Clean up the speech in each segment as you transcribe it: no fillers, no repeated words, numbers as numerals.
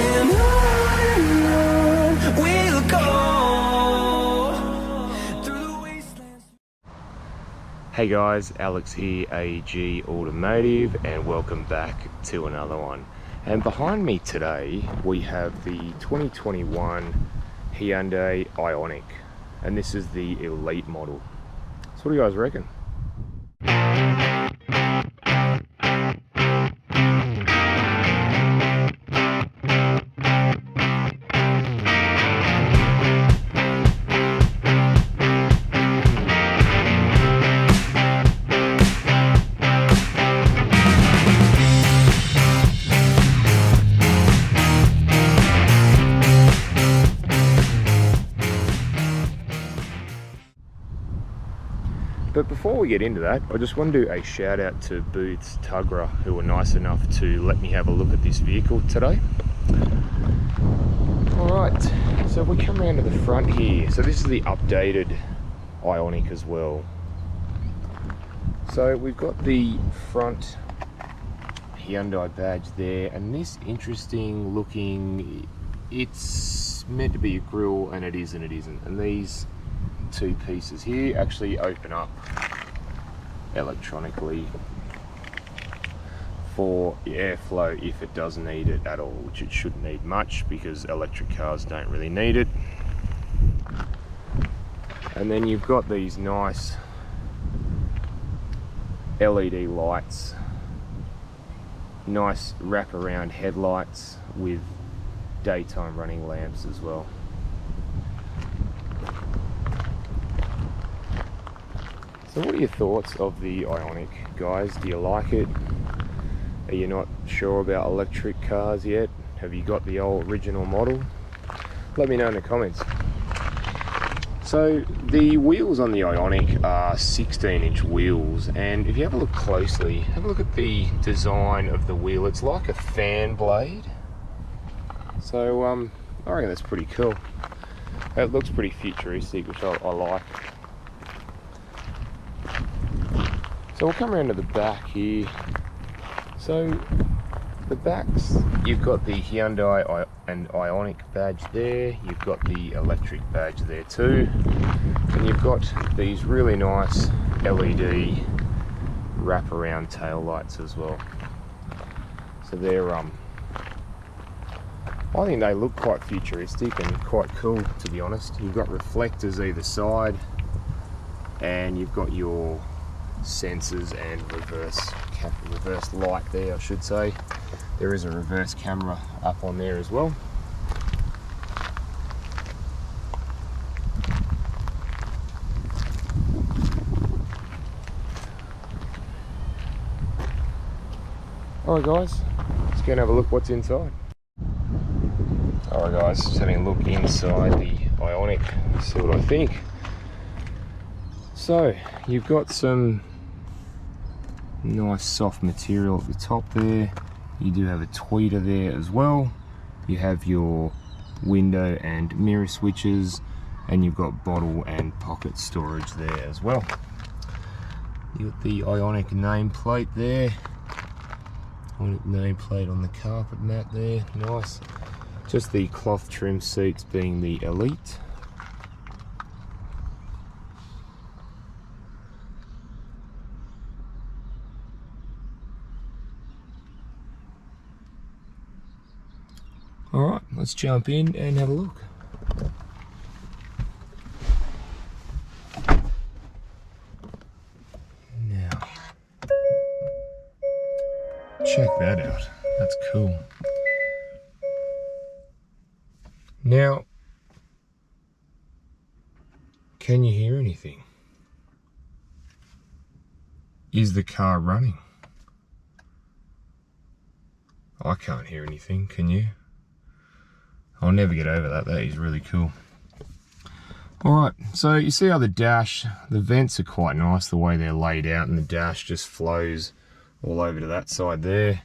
and on we'll go through the wastelands. Hey guys, Alex here, AG Automotive, and welcome back to another one. And behind me today we have the 2021 Hyundai Ioniq, and this is the Elite model. So what do you guys reckon? But before we get into that, I just want to do a shout out to Booth's Tugra, who were nice enough to let me have a look at this vehicle today. Alright, so if we come around to the front here, so this is the updated Ioniq as well. So we've got the front Hyundai badge there, and this interesting looking, it's meant to be a grille and it is and it isn't. And these two pieces here actually open up electronically for airflow if it does need it at all, which it shouldn't need much because electric cars don't really need it. And then you've got these nice LED lights, nice wraparound headlights with daytime running lamps as well. So what are your thoughts of the Ioniq, guys? Do you like it? Are you not sure about electric cars yet? Have you got the old original model? Let me know in the comments. So the wheels on the Ioniq are 16-inch wheels, and if you have a look closely, have a look at the design of the wheel. It's like a fan blade. So I reckon that's pretty cool. It looks pretty futuristic, which I like. So we'll come around to the back here. So the backs, you've got the Hyundai and Ioniq badge there, you've got the electric badge there too, and you've got these really nice LED wraparound tail lights as well. So they're I think they look quite futuristic and quite cool, to be honest. You've got reflectors either side, and you've got your sensors and reverse light there, I should say. There is a reverse camera up on there as well. Alright guys, let's go and have a look what's inside. Alright guys, just having a look inside the Ioniq, see what I think. So you've got some nice soft material at the top there. You do have a tweeter there as well. You have your window and mirror switches, and you've got bottle and pocket storage there as well. You've got the Ioniq nameplate there. Ioniq nameplate on the carpet mat there, nice. Just the cloth trim seats being the Elite. Alright, let's jump in and have a look. Now, check that out. That's cool. Now, can you hear anything? Is the car running? I can't hear anything, can you? I'll never get over that. That is really cool. Alright, so you see how the dash, the vents are quite nice the way they're laid out, and the dash just flows all over to that side there.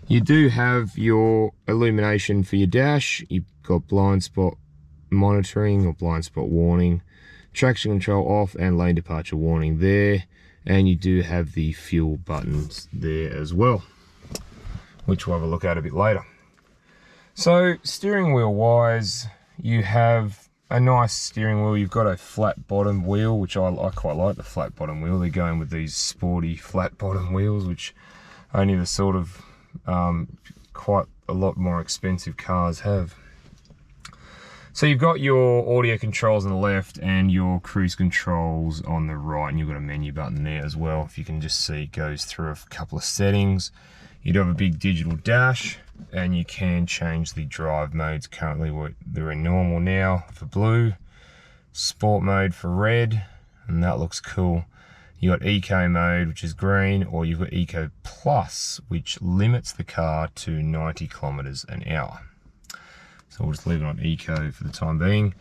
You do have your illumination for your dash. You've got blind spot monitoring or blind spot warning, traction control off and lane departure warning there, and you do have the fuel buttons there as well, which we'll have a look at a bit later. So steering wheel wise, you have a nice steering wheel. You've got a flat bottom wheel, which I quite like the flat bottom wheel. They're going with these sporty flat bottom wheels, which only the sort of quite a lot more expensive cars have. So you've got your audio controls on the left and your cruise controls on the right, and you've got a menu button there as well. If you can just see, it goes through a couple of settings. You do have a big digital dash, and you can change the drive modes. Currently they're in normal now for blue, sport mode for red, and that looks cool. You got eco mode, which is green, or you've got eco plus, which limits the car to 90 kilometers an hour. So we'll just leave it on eco for the time being,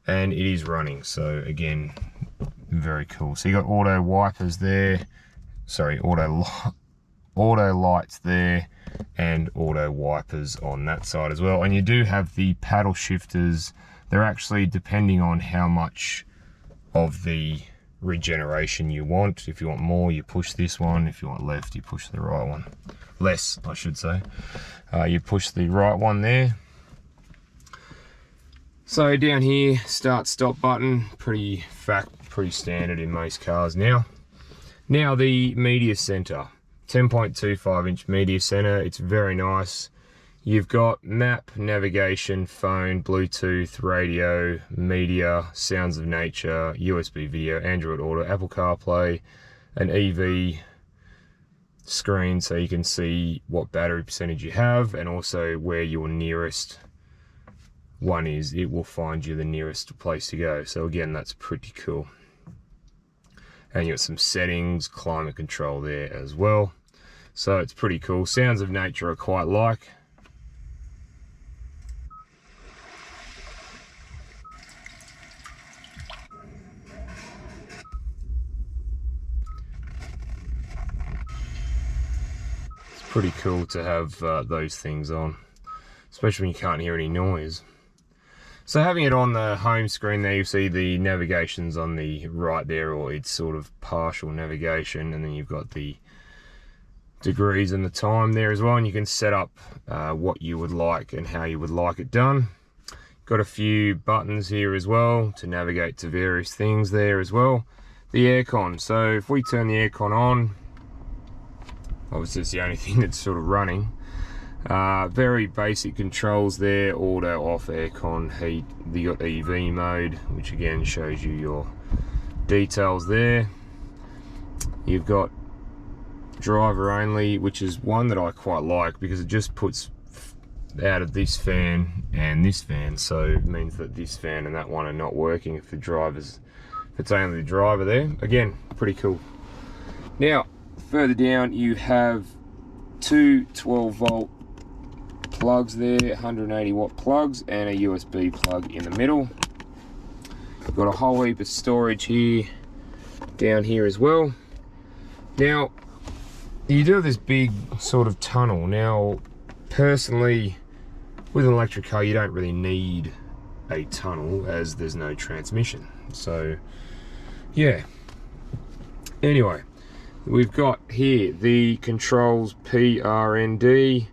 and it is running. So again, very cool. So you got auto wipers there, sorry, auto lights there, and auto wipers on that side as well. And you do have the paddle shifters. They're actually depending on how much of the regeneration you want. If you want more, you push this one. If you want left, you push the right one. Less, I should say. You push the right one there. So down here, start stop button, pretty standard in most cars now. Now the media center, 10.25 inch media center. It's very nice. You've got map, navigation, phone, Bluetooth, radio, media, sounds of nature, USB video, Android Auto, Apple CarPlay, an EV screen so you can see what battery percentage you have, and also where your nearest one is. It will find you the nearest place to go. So again, that's pretty cool. And you got some settings, climate control there as well. So it's pretty cool. Sounds of nature I quite like. It's pretty cool to have those things on, especially when you can't hear any noise. So having it on the home screen there, you see the navigation's on the right there, or it's sort of partial navigation, and then you've got the degrees and the time there as well, and you can set up what you would like and how you would like it done. Got a few buttons here as well to navigate to various things there as well. The aircon, so if we turn the aircon on, obviously it's the only thing that's sort of running. Very basic controls there, auto, off, aircon, heat. You got EV mode, which again shows you your details there. You've got driver only, which is one that I quite like because it just puts out of this fan and this fan, so it means that this fan and that one are not working if it's only the driver there. Again, pretty cool. Now further down you have two 12-volt plugs there, 180 watt plugs, and a USB plug in the middle. You've got a whole heap of storage here, down here as well. Now you do have this big sort of tunnel. Now personally, with an electric car you don't really need a tunnel as there's no transmission. So yeah, anyway, we've got here the controls P, R, N, D.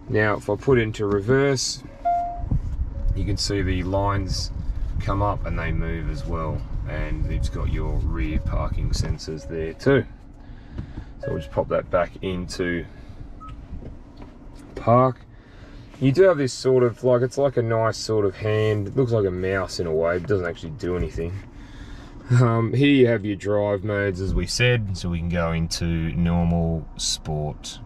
Now if I put it into reverse, you can see the lines come up and they move as well, and it's got your rear parking sensors there too. So we'll just pop that back into park. You do have this sort of, like, it's like a nice sort of hand. It looks like a mouse in a way, but it doesn't actually do anything. Here you have your drive modes, as we said, so we can go into normal, sport,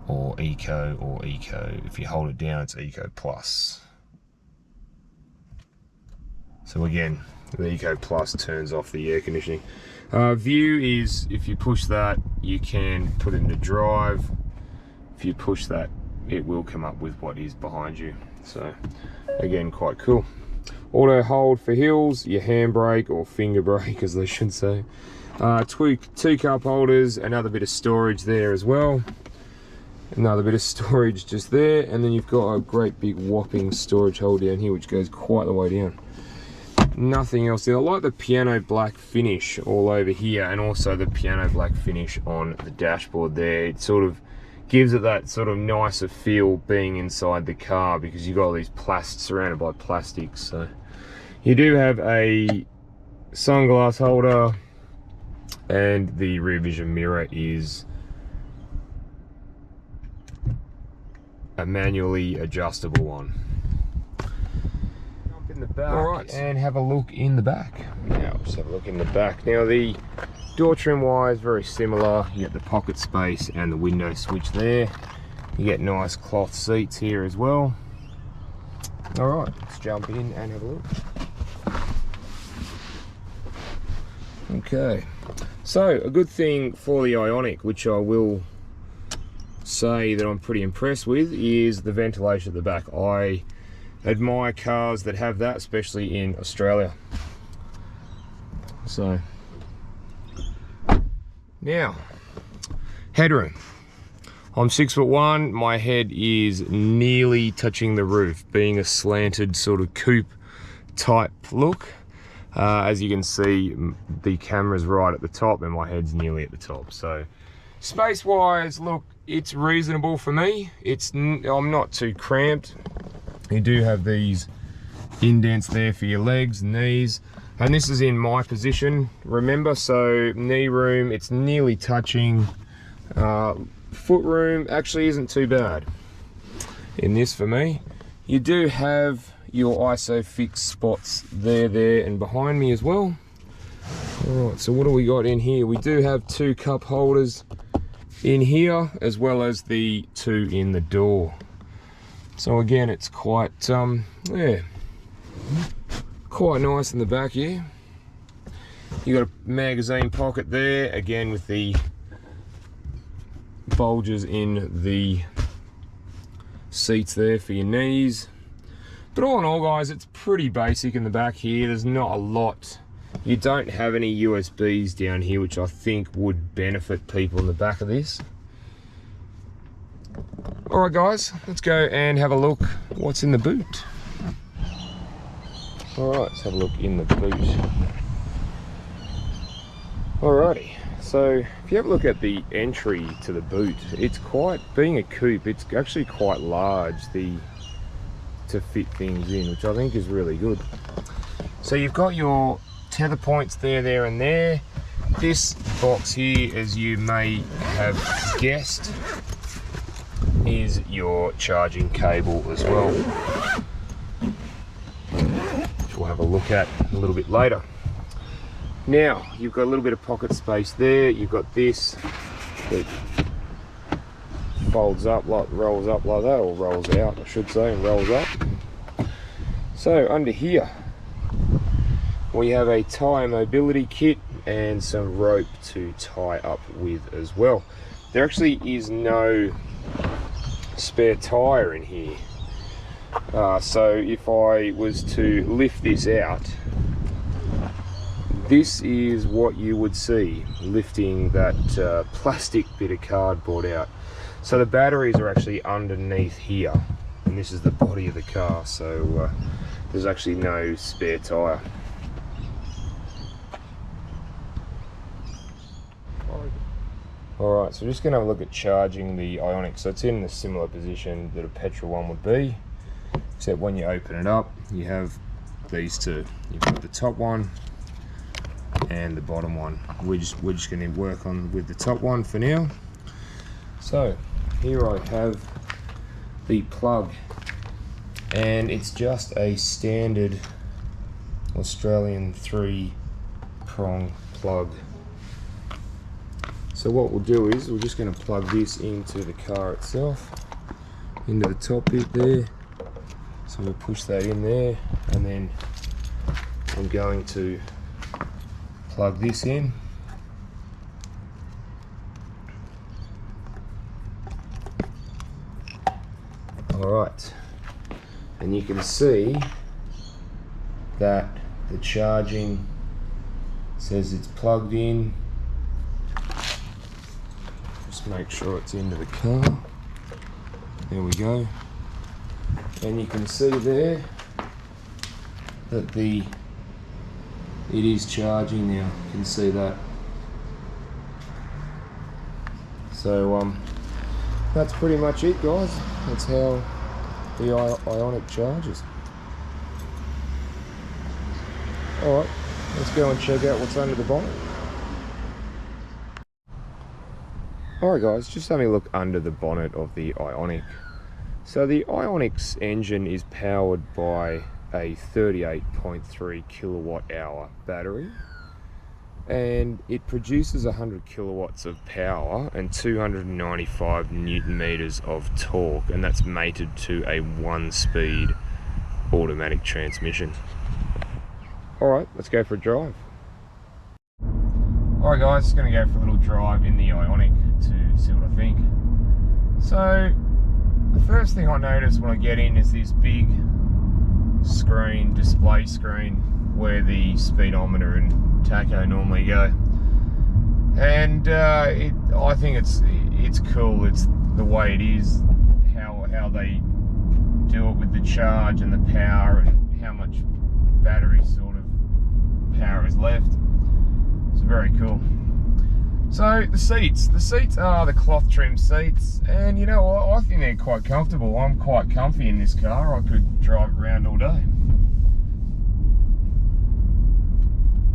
or eco, If you hold it down, it's eco plus. So again, the eco plus turns off the air conditioning. View is, if you push that, you can put it into drive. If you push that, it will come up with what is behind you. So again, quite cool. Auto hold for hills, your handbrake or finger brake as they should say. Two cup holders, another bit of storage there as well. Another bit of storage just there, and then you've got a great big whopping storage hole down here which goes quite the way down. Nothing else there. I like the piano black finish all over here, and also the piano black finish on the dashboard there. It sort of gives it that sort of nicer feel being inside the car, because you've got all these surrounded by plastics. So you do have a sunglass holder, and the rear vision mirror is a manually adjustable one. Jump in the back. All right, and have a look in the back. Now let's have a look in the back. Now the door trim wise, very similar. You get the pocket space and the window switch there. You get nice cloth seats here as well. All right, let's jump in and have a look. Okay, so a good thing for the Ioniq, which I will say that I'm pretty impressed with, is the ventilation at the back. I admire cars that have that, especially in Australia. So now, headroom. I'm 6'1", my head is nearly touching the roof, being a slanted sort of coupe type look. As you can see, the camera's right at the top and my head's nearly at the top. So space wise, look, it's reasonable for me. I'm not too cramped. You do have these indents there for your legs, knees, and this is in my position, remember, so knee room, it's nearly touching. Foot room actually isn't too bad in this for me. You do have your ISOFIX spots there and behind me as well. All right, so what do we got in here? We do have 2 cup holders in here, as well as the 2 in the door. So again, it's quite yeah, quite nice in the back here. You got a magazine pocket there, again with the bulges in the seats there for your knees. But all in all, guys, it's pretty basic in the back here. There's not a lot. You don't have any USBs down here, which I think would benefit people in the back of this. All right, guys, let's go and have a look what's in the boot. All right, let's have a look in the boot. Alrighty, so if you have a look at the entry to the boot, it's quite, being a coupe, it's actually quite large to fit things in, which I think is really good. So you've got your tether points there and there. This box here, as you may have guessed, is your charging cable as well, which we'll have a look at a little bit later. Now, you've got a little bit of pocket space there. You've got this that folds up, rolls up like that, or rolls out, I should say, and rolls up. So under here, we have a tyre mobility kit and some rope to tie up with as well. There actually is no spare tyre in here. So if I was to lift this out, this is what you would see lifting that plastic bit of cardboard out. So the batteries are actually underneath here, and this is the body of the car, so there's actually no spare tyre. Alright, so we're just going to have a look at charging the Ioniq. So it's in a similar position that a petrol one would be, except when you open it up, you have these two. You've got the top one and the bottom one. We're just going to work on with the top one for now. So here I have the plug, and it's just a standard Australian 3-prong plug. So what we'll do is we're just going to plug this into the car itself, into the top bit there. So we'll push that in there, and then I'm going to plug this in. Alright, and you can see that the charging says it's plugged in. Just make sure it's into the car. There we go. And you can see there that it is charging now. You can see that. So that's pretty much it, guys. That's how the Ioniq charges. Alright, let's go and check out what's under the bonnet. Alright guys, just having a look under the bonnet of the Ioniq. So the Ioniq's engine is powered by a 38.3 kilowatt hour battery, and it produces 100 kilowatts of power and 295 newton meters of torque, and that's mated to a 1-speed automatic transmission. Alright, let's go for a drive. Alright guys, just going to go for a little drive in the Ioniq to see what I think. So the first thing I notice when I get in is this big screen, display screen, where the speedometer and tacho normally go. And I think it's cool. It's the way it is, how they do it with the charge and the power and how much battery sort of power is left. It's very cool. So the seats are the cloth trim seats, and you know what, I think they're quite comfortable. I'm quite comfy in this car. I could drive around all day.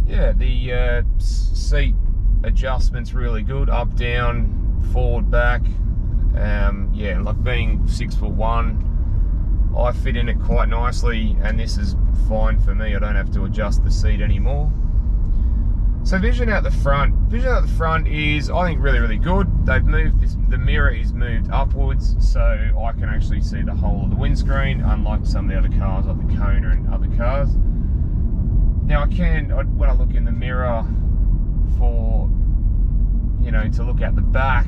Yeah, the seat adjustment's really good, up, down, forward, back. Yeah, like being 6'1", I fit in it quite nicely, and this is fine for me. I don't have to adjust the seat anymore. So vision out the front is, I think, really, really good. They've moved this, the mirror is moved upwards, so I can actually see the whole of the windscreen, unlike some of the other cars, like the Kona and other cars. Now when I look in the mirror for, you know, to look at the back,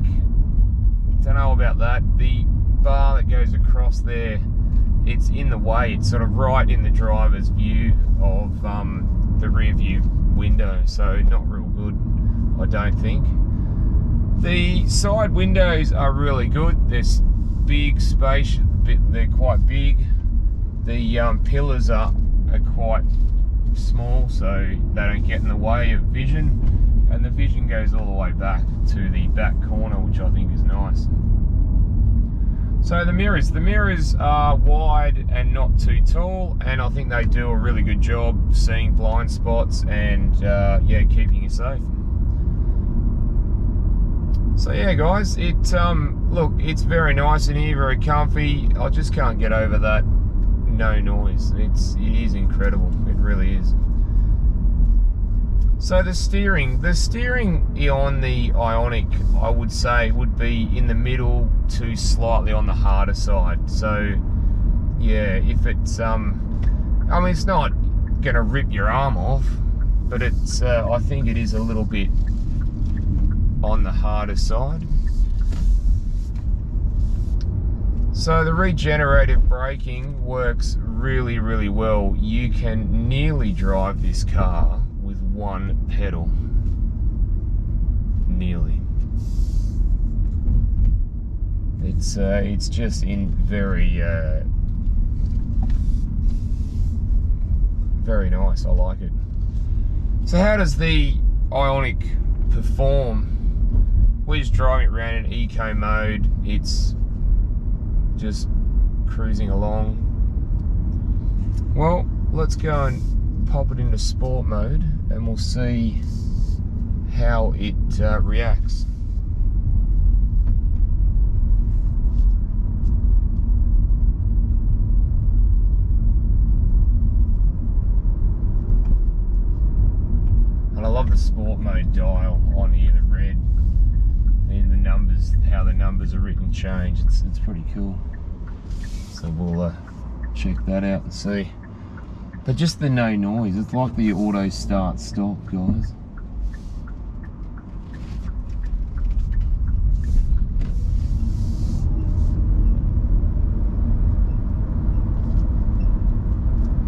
don't know about that. The bar that goes across there, it's in the way. It's sort of right in the driver's view of the rear view window, so not real good, I don't think. The side windows are really good. They're big, spacious, they're quite big. The pillars are quite small, so they don't get in the way of vision, and the vision goes all the way back to the back corner, which I think is nice. So the mirrors are wide and not too tall, and I think they do a really good job seeing blind spots and yeah, keeping you safe. So yeah guys, look, it's very nice in here, very comfy. I just can't get over that no noise. It is incredible, it really is. So the steering on the Ioniq, I would say, would be in the middle to slightly on the harder side. So yeah, if it's I mean, it's not gonna rip your arm off, but it's I think it is a little bit on the harder side. So the regenerative braking works really, really well. You can nearly drive this car with one pedal. Nearly. It's just in very very nice. I like it. So how does the Ioniq perform? We're just driving it around in eco mode. It's just cruising along. Well, let's go and pop it into sport mode and we'll see how it reacts. And I love the sport mode dial on here, the red, and the numbers, how the numbers are written change. It's pretty cool. So we'll check that out and see. But just the no noise, it's like the auto start stop, guys.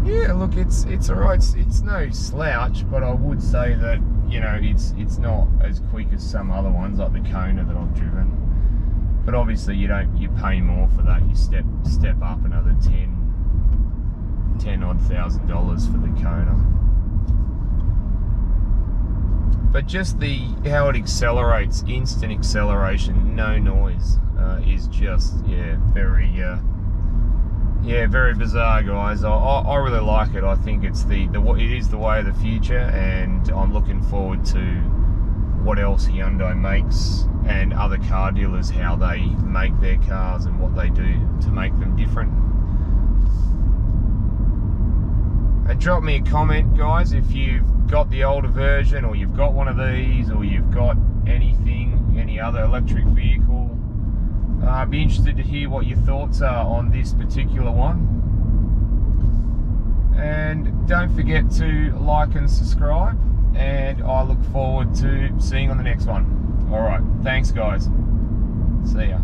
Yeah, look, it's alright. It's no slouch, but I would say that, you know, it's not as quick as some other ones like the Kona that I've driven. But obviously you pay more for that. You step up another $10 odd thousand for the Kona. But just how it accelerates, instant acceleration, no noise. is just, very bizarre, guys. I really like it. I think it's it is the way of the future, and I'm looking forward to what else Hyundai makes and other car dealers, how they make their cars and what they do to make them different. And drop me a comment, guys, if you've got the older version, or you've got one of these, or you've got any other electric vehicle. I'd be interested to hear what your thoughts are on this particular one. And don't forget to like and subscribe, and I look forward to seeing you on the next one. Alright, thanks guys. See ya.